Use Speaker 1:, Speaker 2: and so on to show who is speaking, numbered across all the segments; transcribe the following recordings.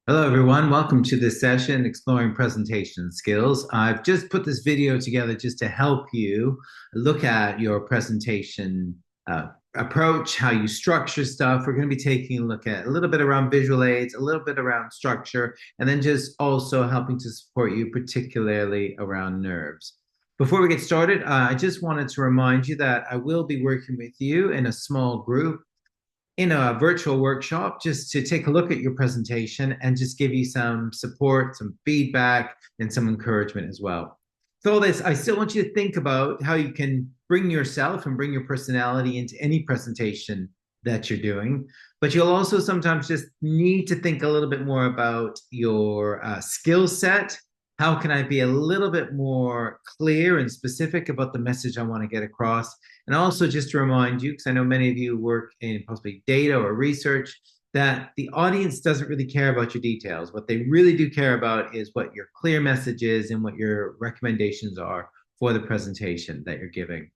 Speaker 1: Hello, everyone. Welcome to this session, Exploring Presentation Skills. I've just put this video together just to help you look at your presentation approach, how you structure stuff. We're going to be taking a look at a little bit around visual aids, a little bit around structure, and then just also helping to support you, particularly around nerves. Before we get started, I just wanted to remind you that I will be working with you in a small group in a virtual workshop just to take a look at your presentation and just give you some support, some feedback, and some encouragement as well. So all this, I still want you to think about how you can bring yourself and bring your personality into any presentation that you're doing. But you'll also sometimes just need to think a little bit more about your skill set. How can I be a little bit more clear and specific about the message I want to get across? And also just to remind you, because I know many of you work in possibly data or research, that the audience doesn't really care about your details. What they really do care about is what your clear message is and what your recommendations are for the presentation that you're giving.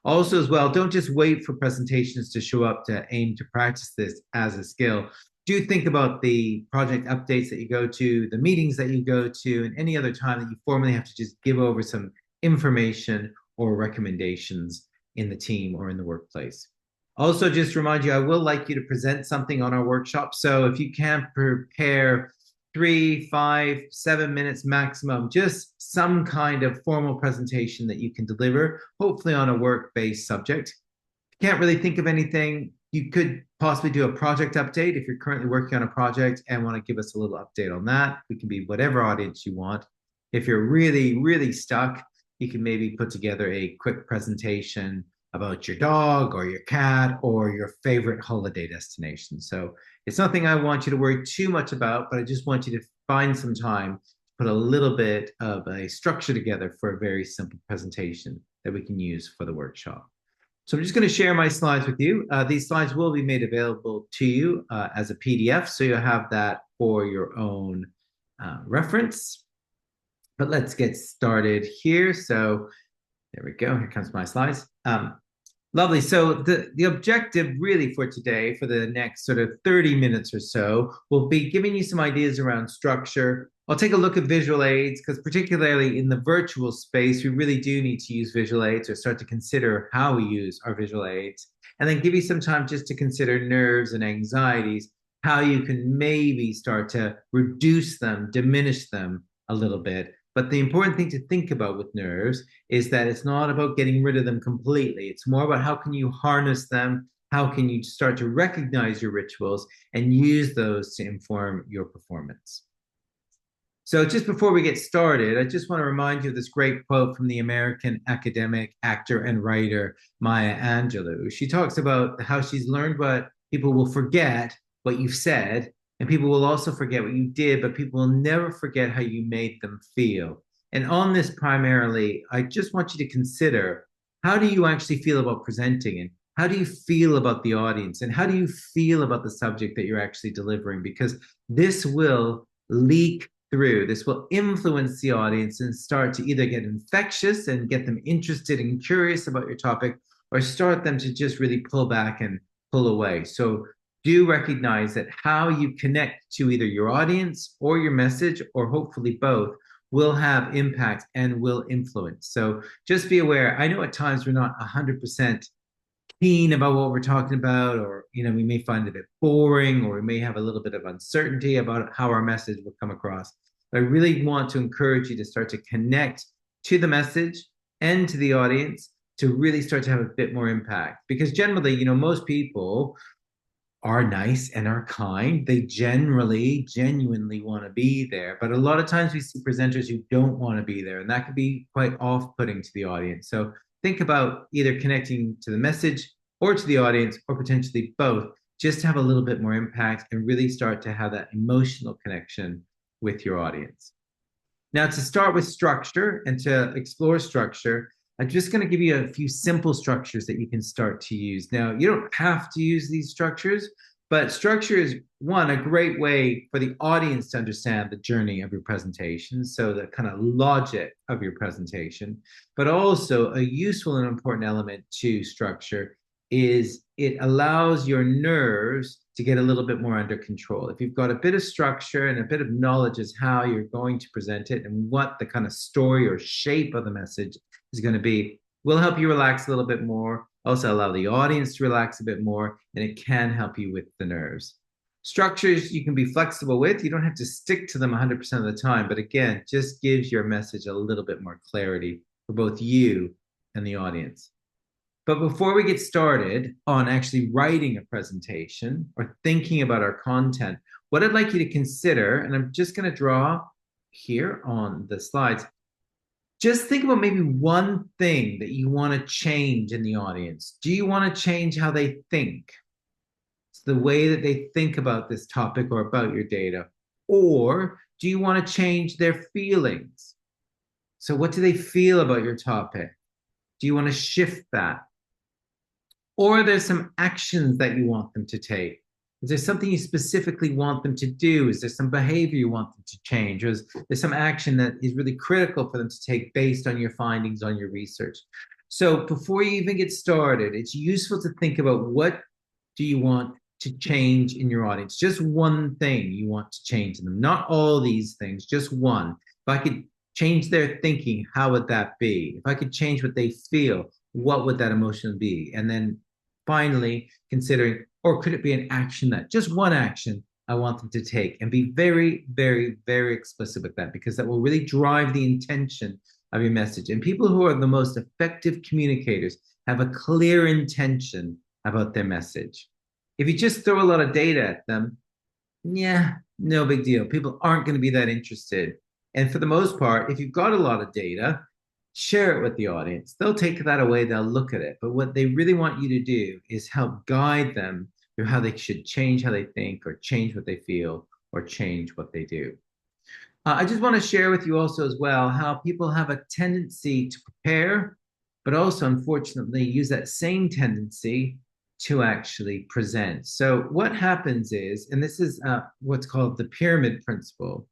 Speaker 1: Also, as well, don't just wait for presentations to show up to aim to practice this as a skill. Do think about the project updates that you go to, the meetings that you go to, and any other time that you formally have to just give over some information or recommendations in the team or in the workplace. Also, just remind you, I will like you to present something on our workshop. So if you can prepare 3, 5, 7 minutes maximum, just some kind of formal presentation that you can deliver, hopefully on a work-based subject. If you can't really think of anything, you could possibly do a project update if you're currently working on a project and want to give us a little update on that. We can be whatever audience you want. If you're really, really stuck, you can maybe put together a quick presentation about your dog or your cat or your favorite holiday destination. So it's nothing I want you to worry too much about, but I just want you to find some time to put a little bit of a structure together for a very simple presentation that we can use for the workshop. So I'm just going to share my slides with you. These slides will be made available to you as a PDF, so you'll have that for your own reference. But let's get started here. So there we go. Here comes my slides. Lovely. So the objective really for today, for the next sort of 30 minutes or so, will be giving you some ideas around structure. I'll take a look at visual aids because particularly in the virtual space, we really do need to use visual aids or start to consider how we use our visual aids. And then give you some time just to consider nerves and anxieties, how you can maybe start to reduce them, diminish them a little bit. But the important thing to think about with nerves is that it's not about getting rid of them completely. It's more about how can you harness them? How can you start to recognize your rituals and use those to inform your performance? So just before we get started, I just want to remind you of this great quote from the American academic, actor, and writer, Maya Angelou. She talks about how she's learned what people will forget what you've said, and people will also forget what you did, but people will never forget how you made them feel. And on this primarily, I just want you to consider, how do you actually feel about presenting? And how do you feel about the audience? And how do you feel about the subject that you're actually delivering? Because this will leak through. This will influence the audience and start to either get infectious and get them interested and curious about your topic, or start them to just really pull back and pull away. So do recognize that how you connect to either your audience or your message, or hopefully both, will have impact and will influence. So just be aware. I know at times we're not 100% keen about what we're talking about, or we may find it a bit boring, or we may have a little bit of uncertainty about how our message will come across. But I really want to encourage you to start to connect to the message and to the audience to really start to have a bit more impact. Because generally, most people are nice and are kind. They generally, genuinely want to be there. But a lot of times we see presenters who don't want to be there, and that can be quite off-putting to the audience. So think about either connecting to the message or to the audience, or potentially both, just to have a little bit more impact and really start to have that emotional connection with your audience. Now, to start with structure and to explore structure, I'm just going to give you a few simple structures that you can start to use. Now, you don't have to use these structures, but structure is, one, a great way for the audience to understand the journey of your presentation, so the kind of logic of your presentation. But also a useful and important element to structure is it allows your nerves to get a little bit more under control. If you've got a bit of structure and a bit of knowledge as how you're going to present it and what the kind of story or shape of the message is going to be, will help you relax a little bit more, also allow the audience to relax a bit more, and it can help you with the nerves. Structures you can be flexible with. You don't have to stick to them 100% of the time, but again, just gives your message a little bit more clarity for both you and the audience. But before we get started on actually writing a presentation or thinking about our content, what I'd like you to consider, and I'm just going to draw here on the slides, just think about maybe one thing that you want to change in the audience. Do you want to change how they think? It's the way that they think about this topic or about your data. Or do you want to change their feelings? So what do they feel about your topic? Do you want to shift that? Or there's some actions that you want them to take. Is there something you specifically want them to do? Is there some behavior you want them to change? Or is there some action that is really critical for them to take based on your findings, on your research? So before you even get started, it's useful to think about what do you want to change in your audience? Just one thing you want to change in them. Not all these things, just one. If I could change their thinking, how would that be? If I could change what they feel, what would that emotion be? And then finally considering, or could it be an action that, just one action I want them to take, and be very, very, very explicit with that, because that will really drive the intention of your message. And people who are the most effective communicators have a clear intention about their message. If you just throw a lot of data at them, yeah, no big deal. People aren't going to be that interested. And for the most part, if you've got a lot of data, share it with the audience. They'll take that away, they'll look at it. But what they really want you to do is help guide them through how they should change how they think, or change what they feel, or change what they do. I just want to share with you also as well how people have a tendency to prepare, but also unfortunately use that same tendency to actually present. So what happens is, and this is what's called the pyramid principle,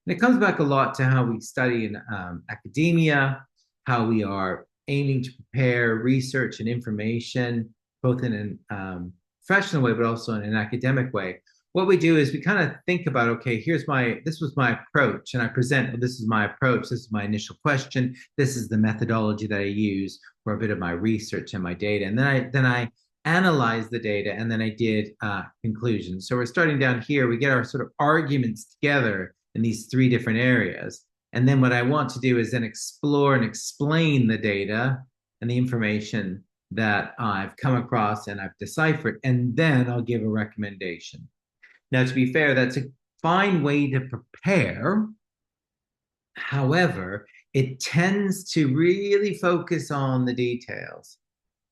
Speaker 1: and it comes back a lot to how we study in academia, how we are aiming to prepare research and information, both in a professional way, but also in an academic way. What we do is we kind of think about, okay, this was my approach, and I present, well, this is my approach, this is my initial question, this is the methodology that I use for a bit of my research and my data, and then I analyze the data, and then I did conclusions. So we're starting down here, we get our sort of arguments together in these three different areas. And then what I want to do is then explore and explain the data and the information that I've come across and I've deciphered, and then I'll give a recommendation. Now, to be fair, that's a fine way to prepare. However, it tends to really focus on the details.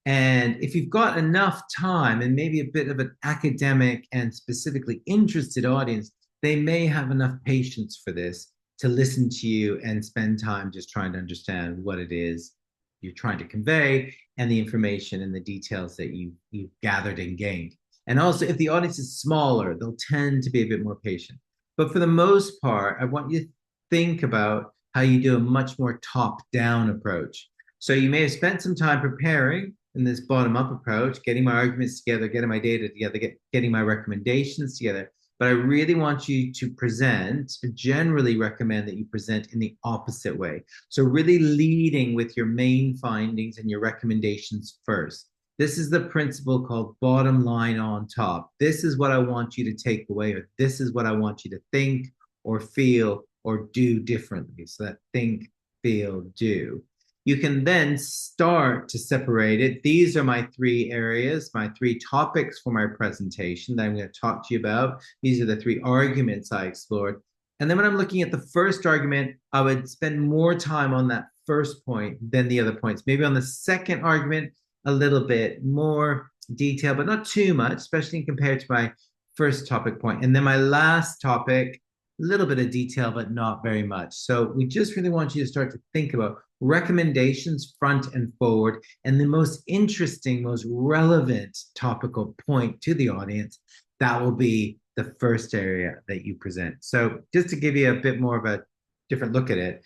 Speaker 1: And if you've got enough time and maybe a bit of an academic and specifically interested audience, they may have enough patience for this to listen to you and spend time just trying to understand what it is you're trying to convey and the information and the details that you've gathered and gained. And also, if the audience is smaller, they'll tend to be a bit more patient. But for the most part, I want you to think about how you do a much more top-down approach. So you may have spent some time preparing in this bottom-up approach, getting my arguments together, getting my data together, getting my recommendations together. But I really want you to present, generally recommend that you present in the opposite way. So really leading with your main findings and your recommendations first. This is the principle called bottom line on top. This is what I want you to take away, or this is what I want you to think or feel or do differently. So that think, feel, do. You can then start to separate it. These are my three areas, my three topics for my presentation that I'm going to talk to you about. These are the three arguments I explored. And then when I'm looking at the first argument, I would spend more time on that first point than the other points. Maybe on the second argument, a little bit more detail, but not too much, especially compared to my first topic point. And then my last topic, a little bit of detail, but not very much. So we just really want you to start to think about recommendations front and forward, and the most interesting, most relevant topical point to the audience, that will be the first area that you present. So just to give you a bit more of a different look at it,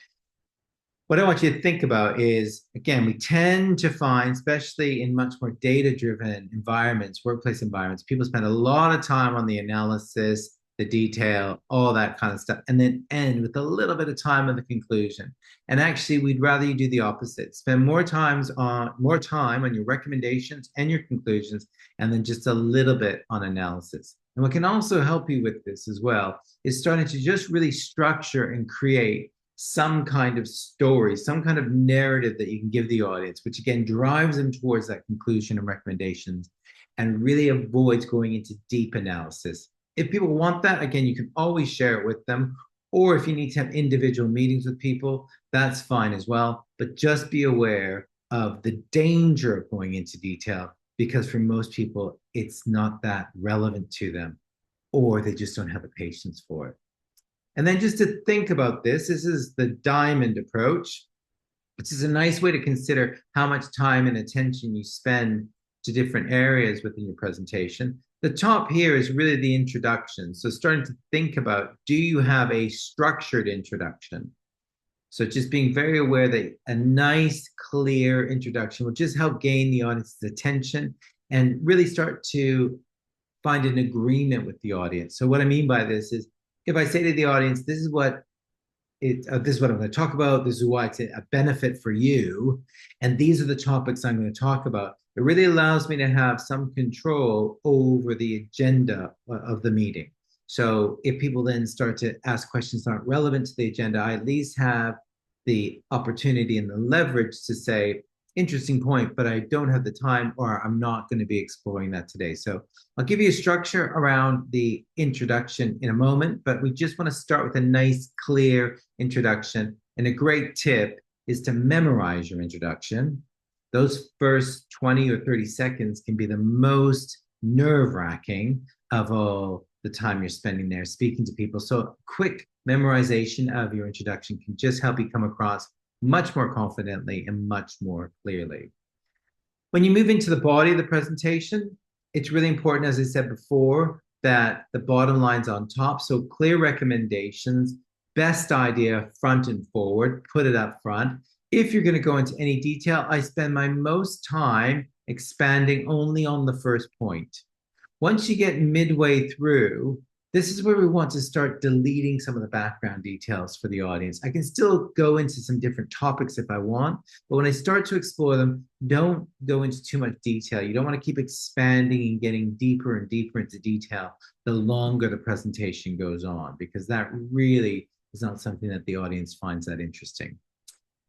Speaker 1: what I want you to think about is, again, we tend to find, especially in much more data-driven environments, workplace environments, people spend a lot of time on the analysis, the detail, all that kind of stuff, and then end with a little bit of time on the conclusion. And actually, we'd rather you do the opposite. Spend more time on your recommendations and your conclusions, and then just a little bit on analysis. And what can also help you with this as well is starting to just really structure and create some kind of story, some kind of narrative that you can give the audience, which again drives them towards that conclusion and recommendations and really avoids going into deep analysis. If people want that, again, you can always share it with them. Or if you need to have individual meetings with people, that's fine as well. But just be aware of the danger of going into detail because for most people, it's not that relevant to them or they just don't have the patience for it. And then just to think about this is the diamond approach, which is a nice way to consider how much time and attention you spend to different areas within your presentation. The top here is really the introduction. So starting to think about, do you have a structured introduction? So just being very aware that a nice, clear introduction will just help gain the audience's attention and really start to find an agreement with the audience. So what I mean by this is, if I say to the audience, this is what I'm going to talk about, this is why it's a benefit for you, and these are the topics I'm going to talk about, it really allows me to have some control over the agenda of the meeting. So if people then start to ask questions that aren't relevant to the agenda, I at least have the opportunity and the leverage to say, interesting point, but I don't have the time or I'm not going to be exploring that today. So I'll give you a structure around the introduction in a moment, but we just want to start with a nice, clear introduction. And a great tip is to memorize your introduction. Those first 20 or 30 seconds can be the most nerve-wracking of all the time you're spending there speaking to people. So quick memorization of your introduction can just help you come across much more confidently and much more clearly. When you move into the body of the presentation, it's really important, as I said before, that the bottom line's on top. So clear recommendations, best idea front and forward, put it up front. If you're going to go into any detail, I spend my most time expanding only on the first point. Once you get midway through, this is where we want to start deleting some of the background details for the audience. I can still go into some different topics if I want, but when I start to explore them, don't go into too much detail. You don't want to keep expanding and getting deeper and deeper into detail the longer the presentation goes on, because that really is not something that the audience finds that interesting.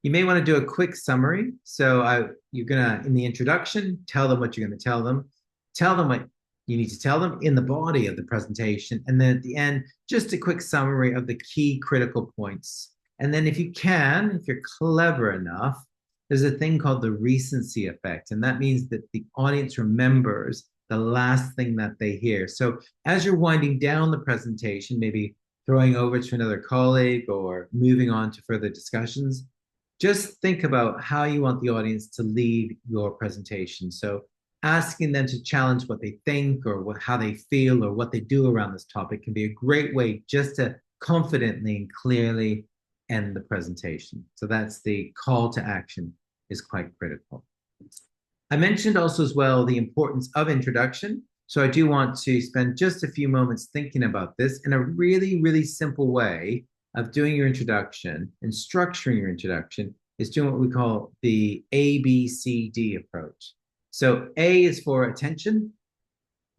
Speaker 1: You may want to do a quick summary. So you're going to, in the introduction, tell them what you're going to tell them what you need to tell them in the body of the presentation. And then at the end, just a quick summary of the key critical points. And then if you're clever enough, there's a thing called the recency effect. And that means that the audience remembers the last thing that they hear. So as you're winding down the presentation, maybe throwing over to another colleague or moving on to further discussions, just think about how you want the audience to leave your presentation. So asking them to challenge what they think or how they feel or what they do around this topic can be a great way just to confidently and clearly end the presentation. So that's the call to action is quite critical. I mentioned also as well the importance of introduction. So I do want to spend just a few moments thinking about this in a really, really simple way of doing your introduction and structuring your introduction is doing what we call the ABCD approach. So A is for attention.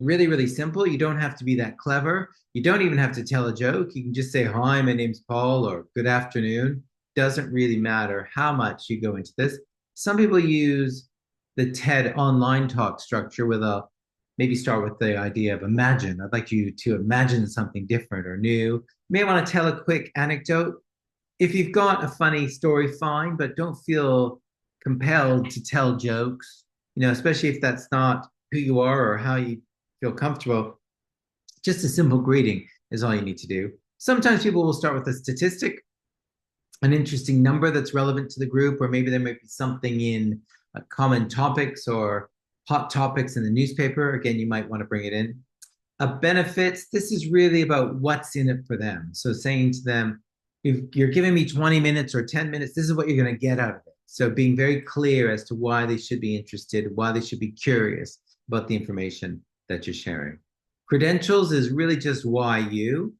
Speaker 1: Really, really simple. You don't have to be that clever. You don't even have to tell a joke. You can just say, hi, my name's Paul, or good afternoon. Doesn't really matter how much you go into this. Some people use the TED online talk structure with maybe start with the idea of imagine. I'd like you to imagine something different or new. You may want to tell a quick anecdote. If you've got a funny story, fine, but don't feel compelled to tell jokes. Especially if that's not who you are or how you feel comfortable. Just a simple greeting is all you need to do. Sometimes people will start with a statistic, an interesting number that's relevant to the group, or maybe there might be something in common topics or hot topics in the newspaper. Again, you might want to bring it in. Benefits, this is really about what's in it for them. So saying to them, you're giving me 20 minutes or 10 minutes. This is what you're going to get out of it. So being very clear as to why they should be interested, why they should be curious about the information that you're sharing. Credentials is really just why you.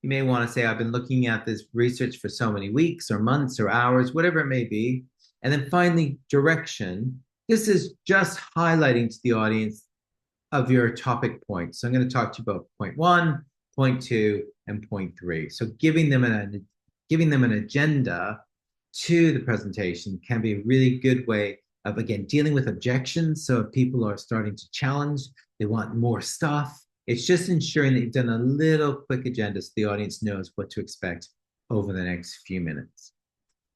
Speaker 1: You may want to say, I've been looking at this research for so many weeks or months or hours, whatever it may be. And then finally, direction. This is just highlighting to the audience of your topic points. So I'm going to talk to you about point one, point two, and point three. So giving them an agenda to the presentation can be a really good way of, again, dealing with objections. So if people are starting to challenge, they want more stuff, it's just ensuring that you've done a little quick agenda so the audience knows what to expect over the next few minutes.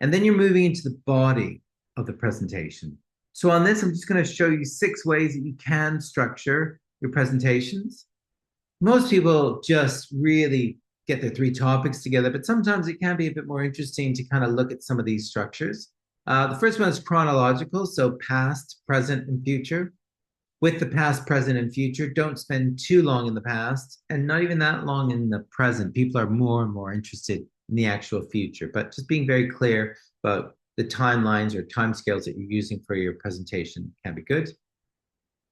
Speaker 1: And then you're moving into the body of the presentation. So on this, I'm just going to show you 6 ways that you can structure your presentations. Most people just really get their 3 topics together, but sometimes it can be a bit more interesting to kind of look at some of these structures. The first one is chronological, so past, present, and future. With the past, present, and future, don't spend too long in the past and not even that long in the present. People are more and more interested in the actual future, but just being very clear about the timelines or timescales that you're using for your presentation can be good.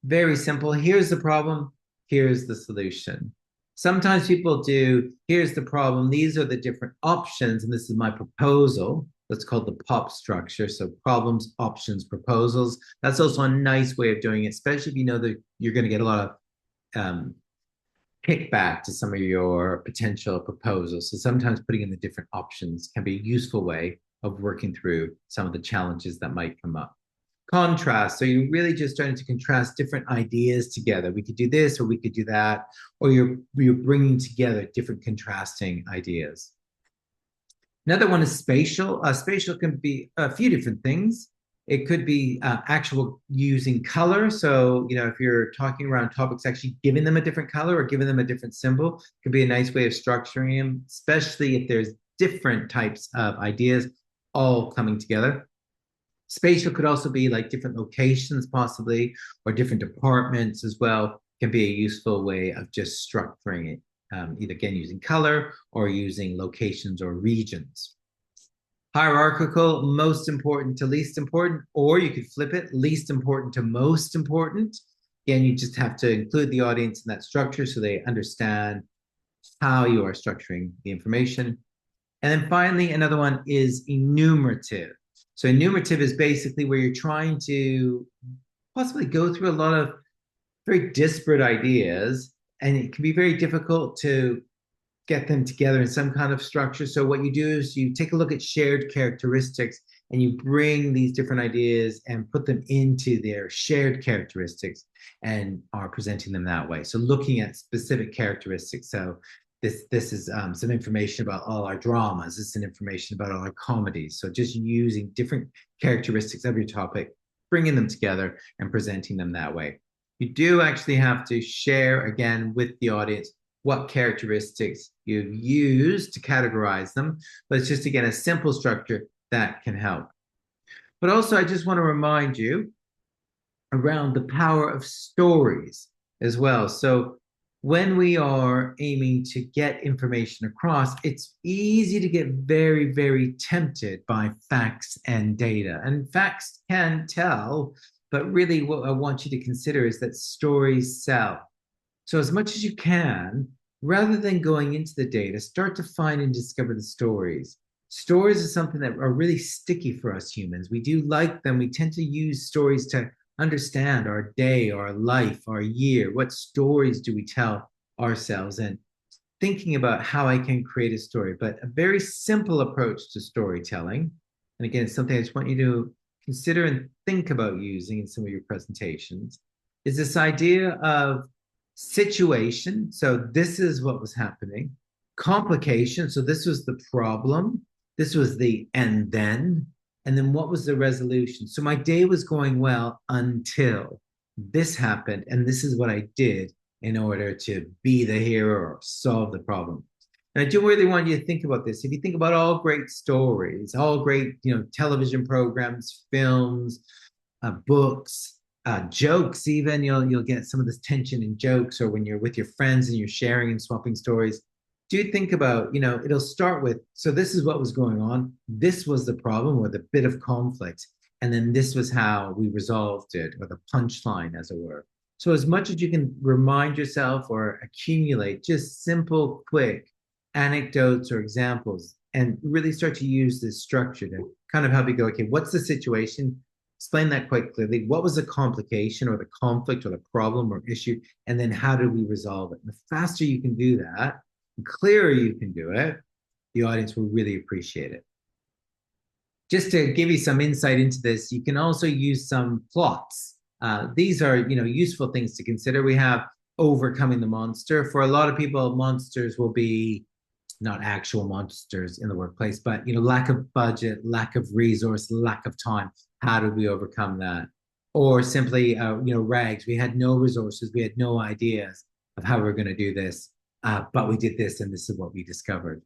Speaker 1: Very simple. Here's the problem. Here's the solution. Sometimes people do, here's the problem. These are the different options, and this is my proposal. That's called the POP structure. So problems, options, proposals. That's also a nice way of doing it, especially if you know that you're going to get a lot of kickback to some of your potential proposals. So sometimes putting in the different options can be a useful way of working through some of the challenges that might come up. Contrast. So you're really just starting to contrast different ideas together. We could do this or we could do that, or you're bringing together different contrasting ideas. Another one is spatial. Spatial can be a few different things. It could be actual using color. So, if you're talking around topics, actually giving them a different color or giving them a different symbol could be a nice way of structuring them, especially if there's different types of ideas all coming together. Spatial could also be like different locations possibly, or different departments as well, can be a useful way of just structuring it. Either again using color or using locations or regions. Hierarchical, most important to least important, or you could flip it, least important to most important. Again, you just have to include the audience in that structure so they understand how you are structuring the information. And then finally, another one is enumerative. So enumerative is basically where you're trying to possibly go through a lot of very disparate ideas, and it can be very difficult to get them together in some kind of structure. So what you do is you take a look at shared characteristics and you bring these different ideas and put them into their shared characteristics and are presenting them that way. So looking at specific characteristics. So this is some information about all our dramas. This is information about all our comedies. So just using different characteristics of your topic, bringing them together and presenting them that way. You do actually have to share again with the audience what characteristics you've used to categorize them, but it's just again a simple structure that can help. But also I just want to remind you around the power of stories as well. So when we are aiming to get information across, it's easy to get very, very tempted by facts and data. And facts can tell, but really what I want you to consider is that stories sell. So as much as you can, rather than going into the data, start to find and discover the stories. Stories are something that are really sticky for us humans. We do like them. We tend to use stories to understand our day, our life, our year. What stories do we tell ourselves? And thinking about how I can create a story, but a very simple approach to storytelling. And again, it's something I just want you to consider and think about using in some of your presentations, is this idea of situation. So this is what was happening. Complication. So this was the problem. This was the and then. And then what was the resolution? So my day was going well until this happened. And this is what I did in order to be the hero or solve the problem. And I do really want you to think about this. If you think about all great stories, all great, television programs, films, books, jokes, even you'll get some of this tension in jokes, or when you're with your friends and you're sharing and swapping stories. do think about, it'll start with, so this is what was going on. This was the problem or the bit of conflict. And then this was how we resolved it, or the punchline, as it were. So, as much as you can remind yourself or accumulate just simple, quick anecdotes or examples, and really start to use this structure to kind of help you go, okay, what's the situation? Explain that quite clearly. What was the complication or the conflict or the problem or issue? And then how did we resolve it? And the faster you can do that, the clearer you can do it, the audience will really appreciate it. Just to give you some insight into this, you can also use some plots. These are, useful things to consider. We have overcoming the monster. For a lot of people, monsters will be not actual monsters in the workplace, but lack of budget, lack of resource, lack of time. How did we overcome that? Or simply, rags. We had no resources. We had no ideas of how we were going to do this, but we did this, and this is what we discovered.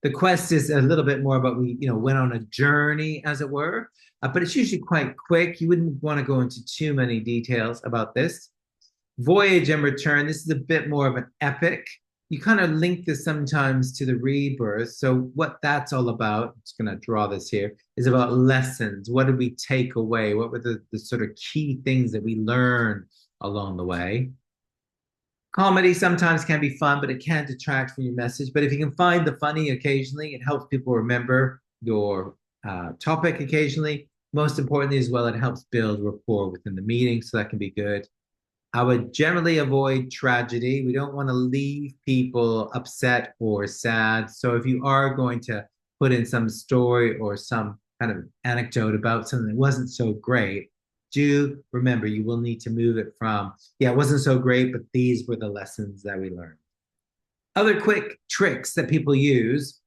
Speaker 1: The quest is a little bit more about we, went on a journey, as it were, but it's usually quite quick. You wouldn't want to go into too many details about this. Voyage and return. This is a bit more of an epic. You kind of link this sometimes to the rebirth. So what that's all about, I'm just going to draw this here, is about lessons. What did we take away? What were the sort of key things that we learned along the way? Comedy sometimes can be fun, but it can detract from your message. But if you can find the funny occasionally, it helps people remember your topic occasionally. Most importantly, as well, it helps build rapport within the meeting, so that can be good. I would generally avoid tragedy. We don't want to leave people upset or sad. So if you are going to put in some story or some kind of anecdote about something that wasn't so great, do remember you will need to move it from, yeah, it wasn't so great, but these were the lessons that we learned. Other quick tricks that people use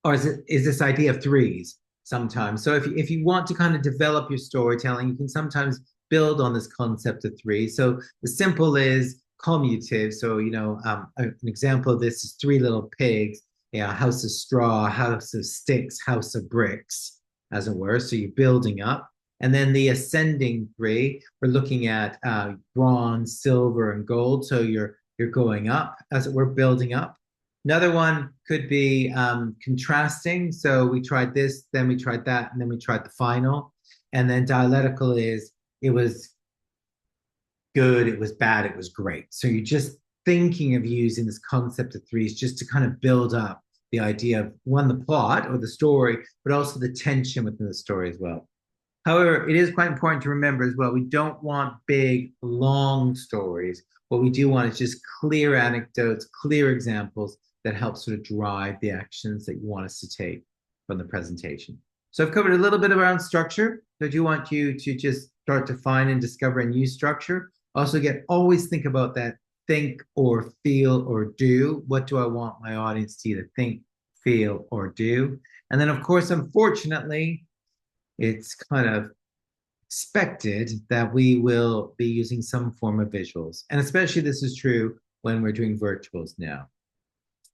Speaker 1: is this idea of threes sometimes. So if you want to kind of develop your storytelling, you can sometimes build on this concept of three. So the simple is commutative. So, an example of this is Three Little Pigs, house of straw, house of sticks, house of bricks, as it were. So you're building up. And then the ascending three, we're looking at bronze, silver, and gold. So you're going up, as it were, building up. Another one could be contrasting. So we tried this, then we tried that, and then we tried the final. And then dialectical is it was good, it was bad, it was great. So you're just thinking of using this concept of threes just to kind of build up the idea of, one, the plot or the story, but also the tension within the story as well. However, it is quite important to remember as well, we don't want big, long stories. What we do want is just clear anecdotes, clear examples that help sort of drive the actions that you want us to take from the presentation. So I've covered a little bit around structure. So I do want you to just start to find and discover a new structure. Also, always think about that think or feel or do. What do I want my audience to either think, feel, or do? And then, of course, unfortunately, it's kind of expected that we will be using some form of visuals. And especially this is true when we're doing virtuals now.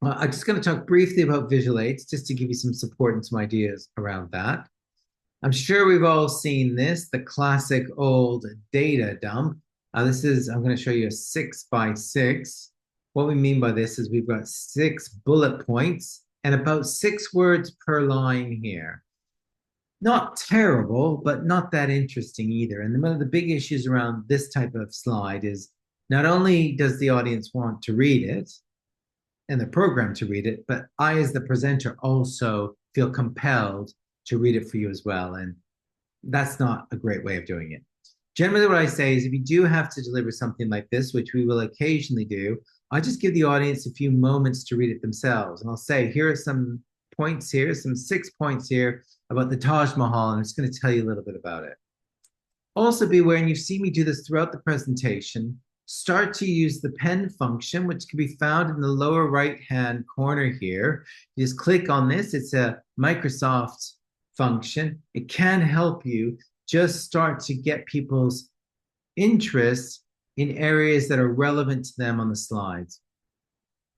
Speaker 1: I'm just going to talk briefly about visual aids, just to give you some support and some ideas around that. I'm sure we've all seen this, the classic old data dump. I'm going to show you a 6x6. What we mean by this is we've got 6 bullet points and about 6 words per line here. Not terrible, but not that interesting either. And one of the big issues around this type of slide is not only does the audience want to read it and the program to read it, but I, as the presenter, also feel compelled to read it for you as well. And that's not a great way of doing it. Generally, what I say is if you do have to deliver something like this, which we will occasionally do, I just give the audience a few moments to read it themselves. And I'll say, here are some points here, some 6 points here about the Taj Mahal, and I'm just going to tell you a little bit about it. Also be aware, and you've seen me do this throughout the presentation, start to use the pen function, which can be found in the lower right-hand corner here. You just click on this. It's a Microsoft function. It can help you just start to get people's interest in areas that are relevant to them on the slides.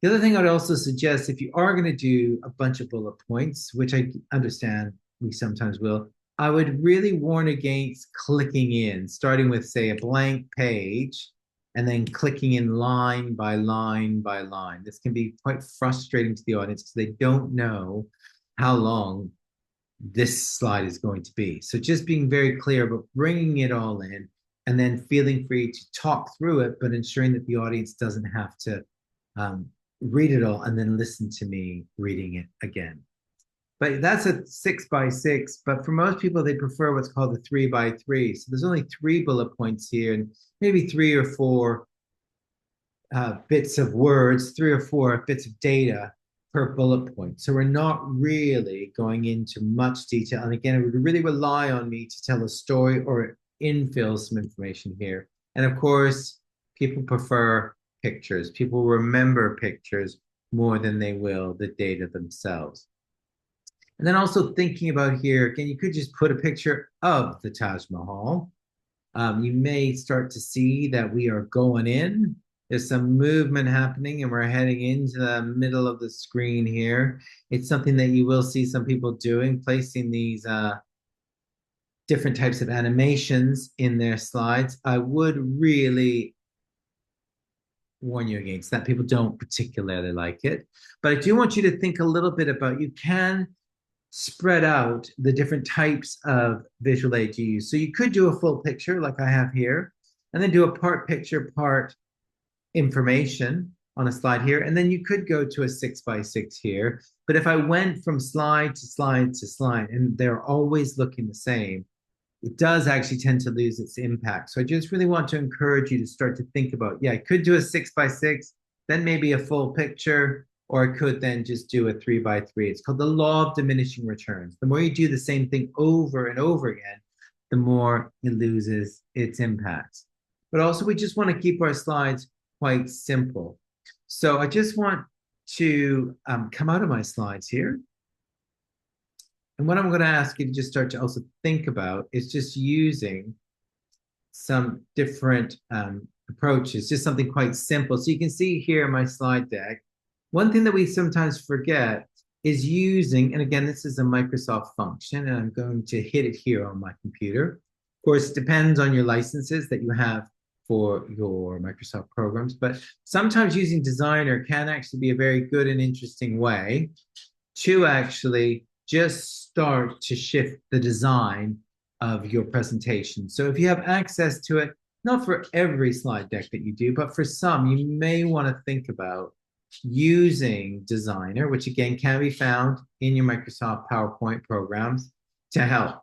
Speaker 1: The other thing I'd also suggest, if you are going to do a bunch of bullet points, which I understand we sometimes will, I would really warn against clicking in, starting with, say, a blank page, and then clicking in line by line by line. This can be quite frustrating to the audience because they don't know how long this slide is going to be. So just being very clear about bringing it all in and then feeling free to talk through it, but ensuring that the audience doesn't have to read it all and then listen to me reading it again. But that's a 6x6. But for most people, they prefer what's called a 3x3. So there's only 3 bullet points here, and maybe 3 or 4 bits of words, 3 or 4 bits of data per bullet point. So we're not really going into much detail. And again, it would really rely on me to tell a story or infill some information here. And of course, people prefer pictures. People remember pictures more than they will the data themselves. And then also thinking about here, again, you could just put a picture of the Taj Mahal. You may start to see that we are going in. There's some movement happening and we're heading into the middle of the screen here. It's something that you will see some people doing, placing these different types of animations in their slides. I would really warn you against that. People don't particularly like it. But I do want you to think a little bit about, you can spread out the different types of visual aid you use. So you could do a full picture like I have here, and then do a part picture, part information on a slide here. And then you could go to a 6x6 here. But if I went from slide to slide to slide, and they're always looking the same, it does actually tend to lose its impact. So I just really want to encourage you to start to think about, yeah, I could do a 6x6, then maybe a full picture, or I could then just do a 3x3. It's called the law of diminishing returns. The more you do the same thing over and over again, the more it loses its impact. But also, we just want to keep our slides quite simple. So I just want to come out of my slides here. And what I'm going to ask you to just start to also think about is just using some different approaches, just something quite simple. So you can see here in my slide deck, one thing that we sometimes forget is using, and again, this is a Microsoft function, and I'm going to hit it here on my computer. Of course, it depends on your licenses that you have for your Microsoft programs, but sometimes using Designer can actually be a very good and interesting way to actually just start to shift the design of your presentation. So if you have access to it, not for every slide deck that you do, but for some, you may want to think about using Designer, which again can be found in your Microsoft PowerPoint programs, to help.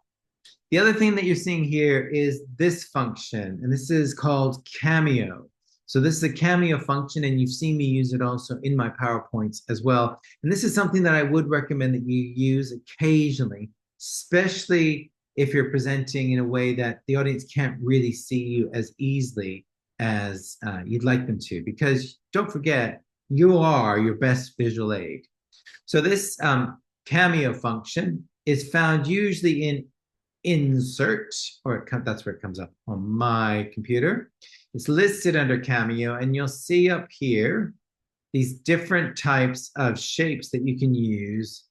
Speaker 1: The other thing that you're seeing here is this function, and this is called Cameo. So this is a Cameo function, and you've seen me use it also in my PowerPoints as well. And this is something that I would recommend that you use occasionally, especially if you're presenting in a way that the audience can't really see you as easily as you'd like them to, because don't forget, you are your best visual aid. So this Cameo function is found usually in Insert, or that's where it comes up on my computer. It's listed under Cameo, and you'll see up here these different types of shapes that you can use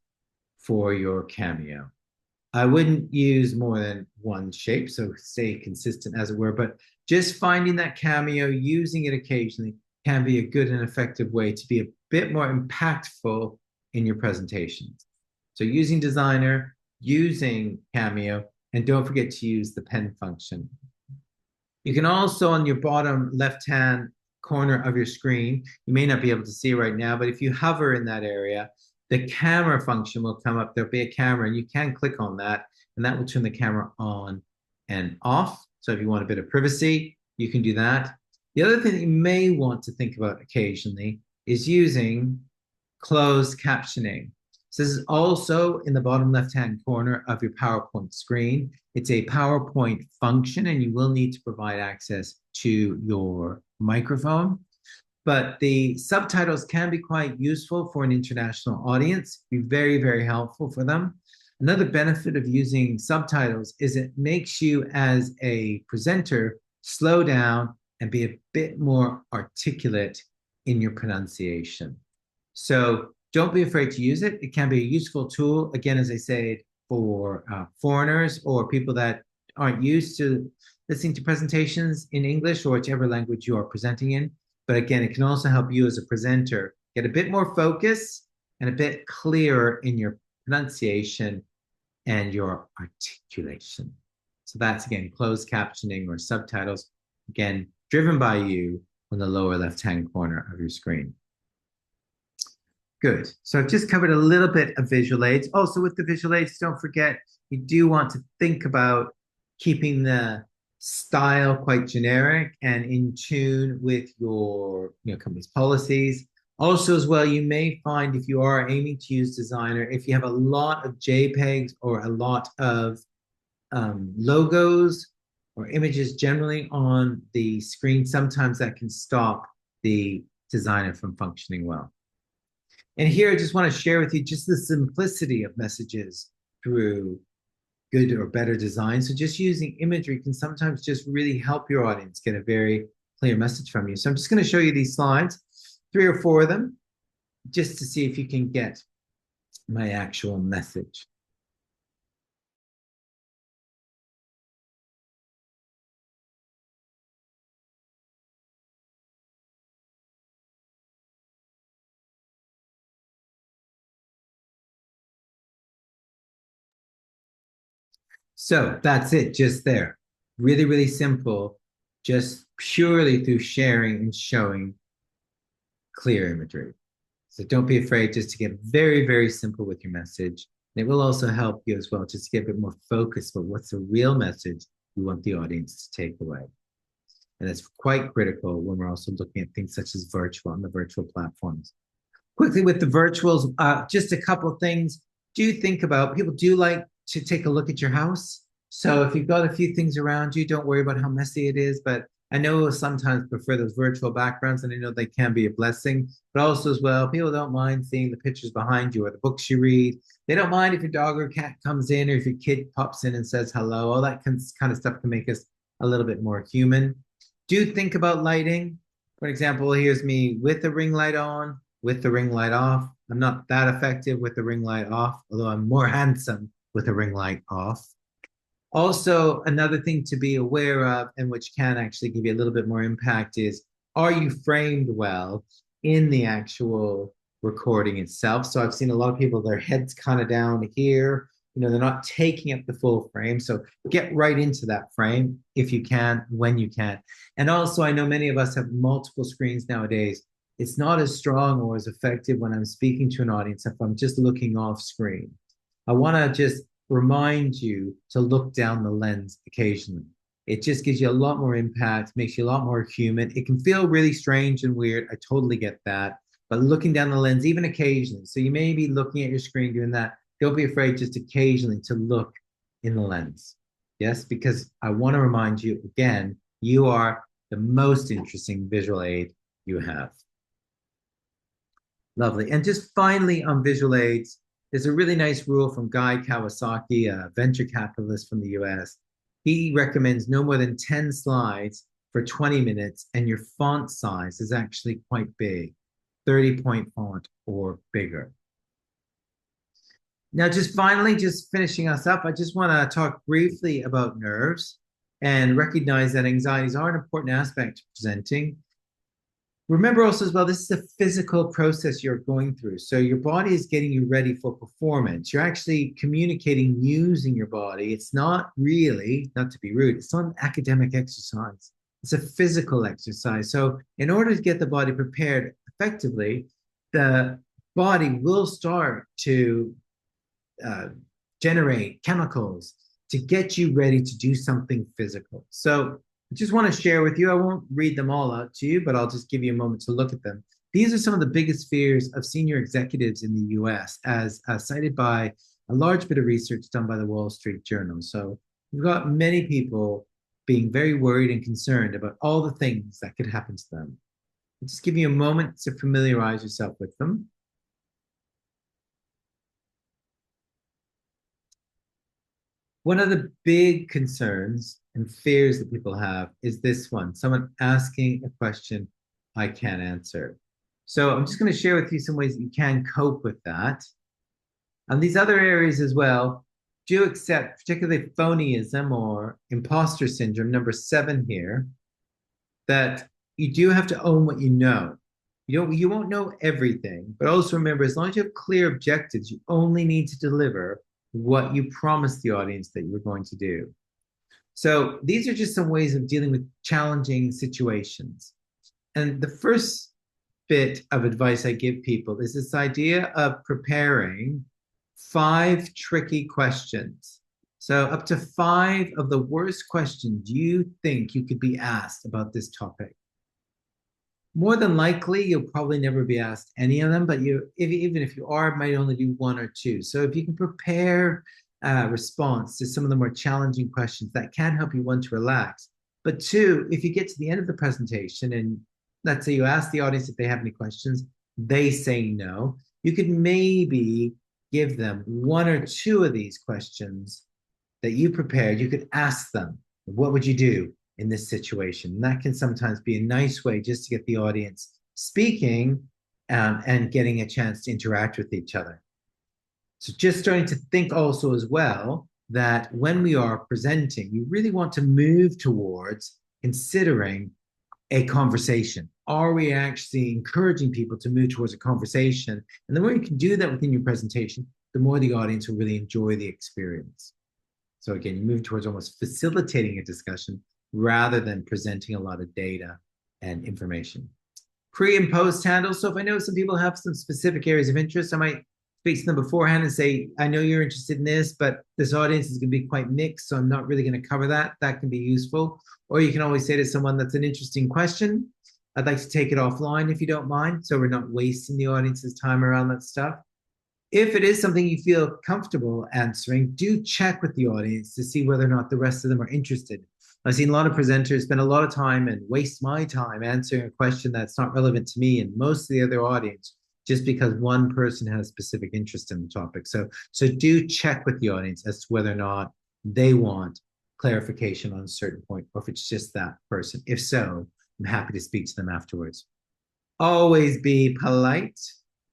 Speaker 1: for your Cameo. I wouldn't use more than one shape, so stay consistent as it were, but just finding that Cameo, using it occasionally, can be a good and effective way to be a bit more impactful in your presentations. So using Designer, using Cameo, and don't forget to use the pen function. You can also, on your bottom left-hand corner of your screen, you may not be able to see right now, but if you hover in that area, the camera function will come up. There'll be a camera, and you can click on that, and that will turn the camera on and off. So if you want a bit of privacy, you can do that. The other thing that you may want to think about occasionally is using closed captioning. So this is also in the bottom left-hand corner of your PowerPoint screen. It's a PowerPoint function, and you will need to provide access to your microphone. But the subtitles can be quite useful for an international audience, be very, very helpful for them. Another benefit of using subtitles is it makes you, as a presenter, slow down and be a bit more articulate in your pronunciation. So don't be afraid to use it. It can be a useful tool, again, as I said, for foreigners or people that aren't used to listening to presentations in English or whichever language you are presenting in. But again, it can also help you as a presenter get a bit more focus and a bit clearer in your pronunciation and your articulation. So that's, again, closed captioning or subtitles, again, driven by you on the lower left-hand corner of your screen. Good. So I've just covered a little bit of visual aids. Also, with the visual aids, don't forget, you do want to think about keeping the style quite generic and in tune with your company's policies. Also, as well, you may find if you are aiming to use Designer, if you have a lot of JPEGs or a lot of logos or images generally on the screen, sometimes that can stop the Designer from functioning well. And here I just want to share with you just the simplicity of messages through good or better design. So just using imagery can sometimes just really help your audience get a very clear message from you. So I'm just going to show you these slides, 3 or 4 of them, just to see if you can get my actual message. So that's it, just there. Really, really simple, just purely through sharing and showing clear imagery. So don't be afraid just to get very, very simple with your message. And it will also help you as well, just to get a bit more focused about what's the real message you want the audience to take away. And that's quite critical when we're also looking at things such as virtual on the virtual platforms. Quickly with the virtuals, just a couple of things. Do think about, people do like to take a look at your house. So if you've got a few things around you, don't worry about how messy it is. But I know sometimes prefer those virtual backgrounds, and I know they can be a blessing. But also as well, people don't mind seeing the pictures behind you or the books you read. They don't mind if your dog or cat comes in or if your kid pops in and says hello. All that kind of stuff can make us a little bit more human. Do think about lighting. For example, here's me with the ring light on, with the ring light off. I'm not that effective with the ring light off, although I'm more handsome with the ring light off. Also, another thing to be aware of, and which can actually give you a little bit more impact, is are you framed well in the actual recording itself? So I've seen a lot of people, their heads kind of down here, they're not taking up the full frame. So get right into that frame if you can, when you can. And also, I know many of us have multiple screens nowadays. It's not as strong or as effective when I'm speaking to an audience if I'm just looking off screen. I want to just remind you to look down the lens occasionally. It just gives you a lot more impact, makes you a lot more human. It can feel really strange and weird. I totally get that. But looking down the lens, even occasionally, so you may be looking at your screen doing that. Don't be afraid just occasionally to look in the lens. Yes, because I want to remind you again, you are the most interesting visual aid you have. Lovely. And just finally on visual aids, there's a really nice rule from Guy Kawasaki, a venture capitalist from the US. He recommends no more than 10 slides for 20 minutes, and your font size is actually quite big, 30-point font or bigger. Now, just finally, just finishing us up, I just want to talk briefly about nerves and recognize that anxieties are an important aspect to presenting. Remember also as well, this is a physical process you're going through. So your body is getting you ready for performance. You're actually communicating using your body. It's not really, not to be rude, it's not an academic exercise. It's a physical exercise. So in order to get the body prepared effectively, the body will start to generate chemicals to get you ready to do something physical. So I just want to share with you, I won't read them all out to you, but I'll just give you a moment to look at them. These are some of the biggest fears of senior executives in the US, as cited by a large bit of research done by the Wall Street Journal. So we've got many people being very worried and concerned about all the things that could happen to them. I'll just give you a moment to familiarize yourself with them. One of the big concerns and fears that people have is this one, someone asking a question I can't answer. So I'm just going to share with you some ways that you can cope with that. And these other areas as well, Do accept, particularly phonyism or imposter syndrome, number 7 here, that you do have to own what you know. You won't know everything, but also remember, as long as you have clear objectives, you only need to deliver what you promised the audience that you were going to do. So these are just some ways of dealing with challenging situations. And the first bit of advice I give people is this idea of preparing 5 tricky questions. So, up to 5 of the worst questions you think you could be asked about this topic. More than likely, you'll probably never be asked any of them, but even if you are, might only be 1 or 2. So, if you can prepare a response to some of the more challenging questions, that can help you, 1, to relax. But 2, if you get to the end of the presentation and let's say you ask the audience if they have any questions, they say no, you could maybe give them 1 or 2 of these questions that you prepared. You could ask them, what would you do in this situation? And that can sometimes be a nice way just to get the audience speaking and getting a chance to interact with each other. So just starting to think also as well that when we are presenting, you really want to move towards considering a conversation. Are we actually encouraging people to move towards a conversation? And the more you can do that within your presentation, the more the audience will really enjoy the experience. So again, you move towards almost facilitating a discussion rather than presenting a lot of data and information. Pre and post handles. So if I know some people have some specific areas of interest, I might speak to them beforehand and say, I know you're interested in this, but this audience is going to be quite mixed, so I'm not really going to cover that. That can be useful. Or you can always say to someone, that's an interesting question. I'd like to take it offline if you don't mind, so we're not wasting the audience's time around that stuff. If it is something you feel comfortable answering, do check with the audience to see whether or not the rest of them are interested. I've seen a lot of presenters spend a lot of time and waste my time answering a question that's not relevant to me and most of the other audience just because one person has specific interest in the topic. So do check with the audience as to whether or not they want clarification on a certain point or if it's just that person. If so, I'm happy to speak to them afterwards. Always be polite.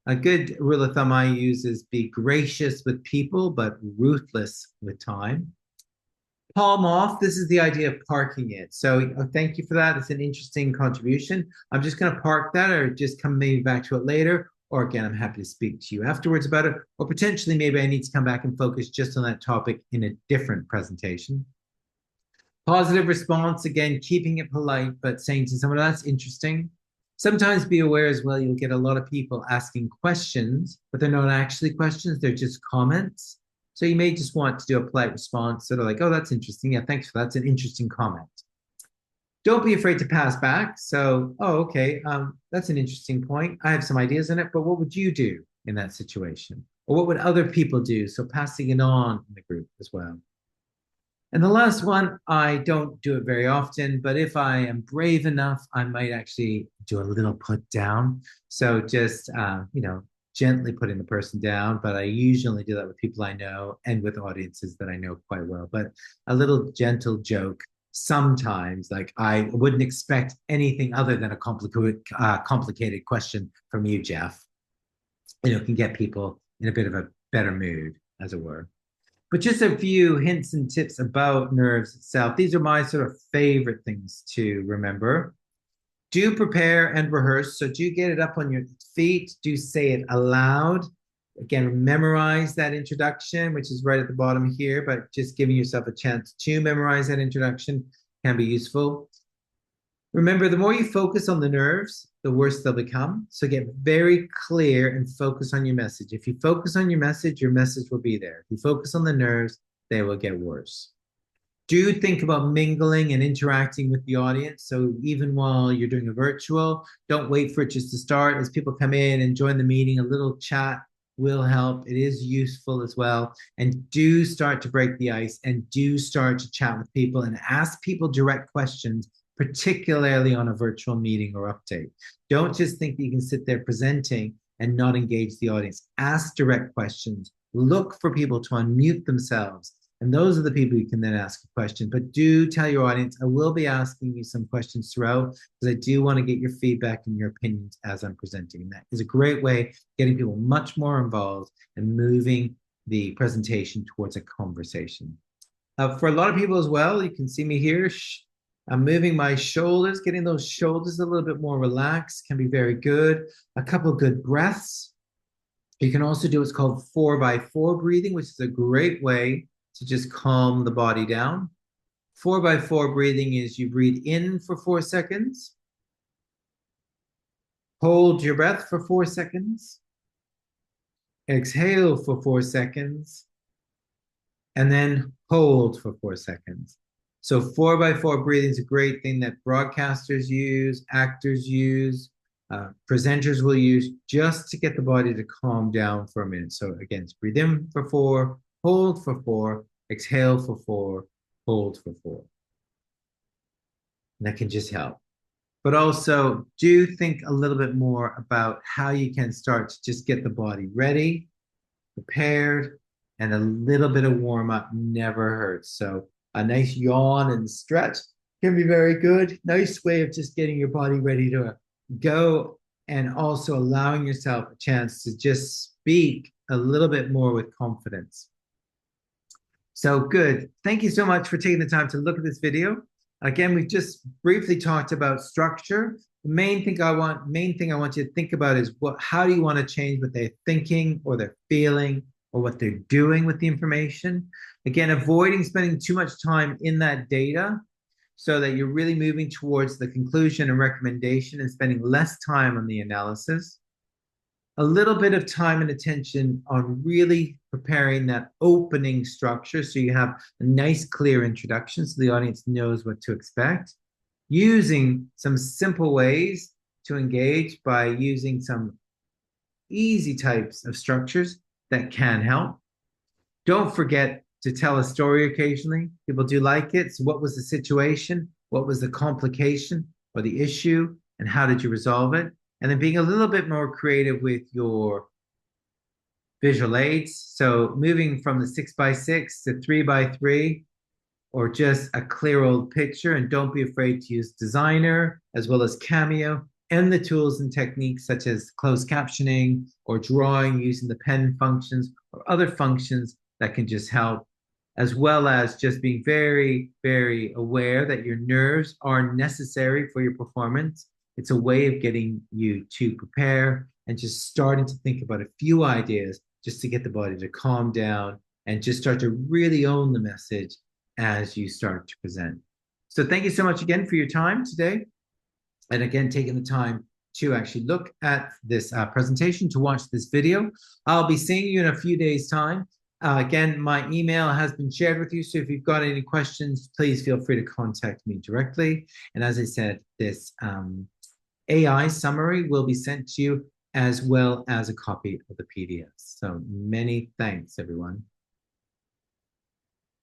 Speaker 1: A good rule of thumb I use is be gracious with people, but ruthless with time. Palm off. This is the idea of parking it. So thank you for that. It's an interesting contribution. I'm just going to park that or just come maybe back to it later. Or again, I'm happy to speak to you afterwards about it. Or potentially maybe I need to come back and focus just on that topic in a different presentation. Positive response, again, keeping it polite, but saying to someone, that's interesting. Sometimes be aware as well, you'll get a lot of people asking questions, but they're not actually questions, they're just comments. So you may just want to do a polite response, sort of like, oh, that's interesting. Yeah, thanks for that. That's an interesting comment. Don't be afraid to pass back. So, oh, okay, that's an interesting point. I have some ideas in it, but what would you do in that situation? Or what would other people do? So passing it on in the group as well. And the last one, I don't do it very often, but if I am brave enough, I might actually do a little put down. So just, gently putting the person down, but I usually do that with people I know and with audiences that I know quite well. But a little gentle joke sometimes, like I wouldn't expect anything other than a complicated question from you, Jeff, can get people in a bit of a better mood, as it were. But just a few hints and tips about nerves itself. These are my sort of favorite things to remember. Do prepare and rehearse. So do get it up on your feet. Do say it aloud. Again, memorize that introduction, which is right at the bottom here, but just giving yourself a chance to memorize that introduction can be useful. Remember, the more you focus on the nerves, the worse they'll become. So get very clear and focus on your message. If you focus on your message will be there. If you focus on the nerves, they will get worse. Do think about mingling and interacting with the audience. So even while you're doing a virtual, don't wait for it just to start. As people come in and join the meeting, a little chat will help. It is useful as well. And do start to break the ice and do start to chat with people and ask people direct questions, particularly on a virtual meeting or update. Don't just think that you can sit there presenting and not engage the audience. Ask direct questions. Look for people to unmute themselves. And those are the people you can then ask a question. But do tell your audience, I will be asking you some questions throughout because I do want to get your feedback and your opinions as I'm presenting. And that is a great way of getting people much more involved and moving the presentation towards a conversation. For a lot of people as well, you can see me here. I'm moving my shoulders, getting those shoulders a little bit more relaxed can be very good. A couple of good breaths. You can also do what's called 4x4 breathing, which is a great way to just calm the body down. 4x4 breathing is you breathe in for 4 seconds, hold your breath for 4 seconds, exhale for 4 seconds, and then hold for 4 seconds. So 4x4 breathing is a great thing that broadcasters use, actors use, presenters will use just to get the body to calm down for a minute. So again, it's breathe in for 4, hold for 4, exhale for 4, hold for 4. And that can just help. But also do think a little bit more about how you can start to just get the body ready, prepared, and a little bit of warm up never hurts. So a nice yawn and stretch can be very good. Nice way of just getting your body ready to go, and also allowing yourself a chance to just speak a little bit more with confidence. So good. Thank you so much for taking the time to look at this video. Again, we've just briefly talked about structure. The main thing I want you to think about is how do you want to change what they're thinking or they're feeling or what they're doing with the information. Again, avoiding spending too much time in that data so that you're really moving towards the conclusion and recommendation and spending less time on the analysis. A little bit of time and attention on really preparing that opening structure so you have a nice, clear introduction so the audience knows what to expect. Using some simple ways to engage by using some easy types of structures that can help. Don't forget to tell a story occasionally. People do like it. So what was the situation? What was the complication or the issue? And how did you resolve it? And then being a little bit more creative with your visual aids. So moving from the 6x6 to 3x3, or just a clear old picture. And don't be afraid to use Designer as well as Cameo and the tools and techniques such as closed captioning or drawing using the pen functions or other functions that can just help, as well as just being very, very aware that your nerves are necessary for your performance. It's a way of getting you to prepare and just starting to think about a few ideas just to get the body to calm down and just start to really own the message as you start to present. So thank you so much again for your time today. And again, taking the time to actually look at this presentation, to watch this video. I'll be seeing you in a few days' time. Again, my email has been shared with you. So if you've got any questions, please feel free to contact me directly. And as I said, this AI summary will be sent to you as well as a copy of the PDF. So many thanks, everyone.